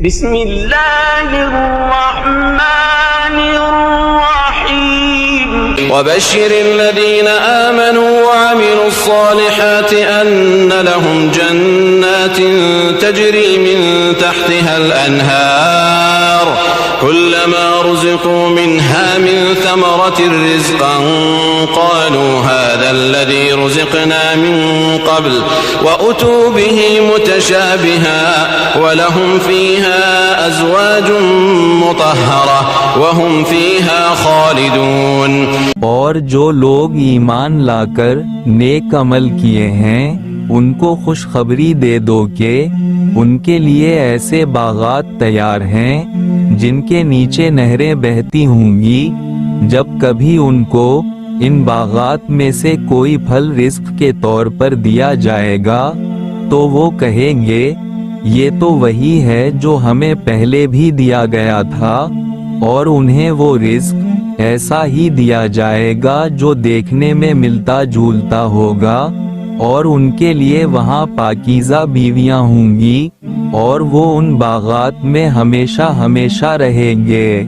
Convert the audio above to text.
بسم اللہ الرحمن الرحیم وبشر الذين آمنوا وعملوا الصالحات أن لهم جنات تجري من تحتها الأنهار كلما رزقوا منها من ثمرة رزقا قالوا هذا الذي رزقنا من قبل وأتوا به متشابها ولهم فيها أزواج مطهرة وهم فيها خالدون۔ اور جو لوگ ایمان لا کر نیک عمل کیے ہیں ان کو خوشخبری دے دو کہ ان کے لیے ایسے باغات تیار ہیں جن کے نیچے نہریں بہتی ہوں گی۔ جب کبھی ان کو ان باغات میں سے کوئی پھل رزق کے طور پر دیا جائے گا تو وہ کہیں گے یہ تو وہی ہے جو ہمیں پہلے بھی دیا گیا تھا، اور انہیں وہ رزق ایسا ہی دیا جائے گا جو دیکھنے میں ملتا جولتا ہوگا، اور ان کے لیے وہاں پاکیزہ بیویاں ہوں گی، اور وہ ان باغات میں ہمیشہ ہمیشہ رہیں گے۔